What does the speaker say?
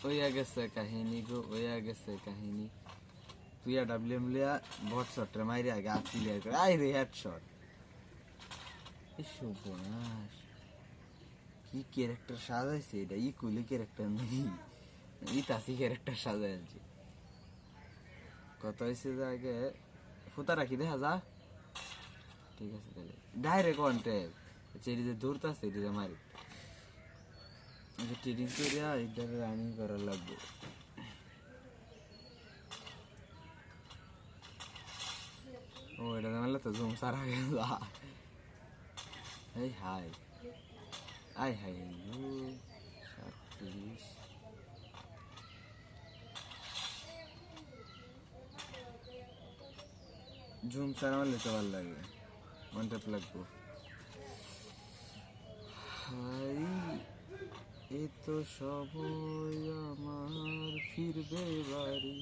ওইয়া গেছে কাহিনী গো, ওইয়া গেছে কাহিনী। তুই ডাব্লিউএম লিয়া বট শটরে মাইরে আগে আপ ক্লিয়ার করে আই রে হেডশট। সর্বনাশ, কি ক্যারেক্টার সাজাইছে এটা, ই কুলি ক্যারেক্টার নেই, ইতাসি ক্যারেক্টার সাজাইছে। কত হয়েছে যে আগে ফুতা রাখি দেখা যা। ঠিক আছে তাহলে ডাইরেক্ট কন্টেক্ট চেরি যে দূরতা সেটি যে মারি ট্রেডিং করিয়া এটা রানিং করার লাগবে। ও এটা জানালে তো জুম সারা গেল। এই হাই আই হাই 37 জুম সারা মারলে তো ভালো লাগে, ওয়ান ট্যাপ লাগবো। হাই এ তো সময় আমার ফিরবে বাড়ি।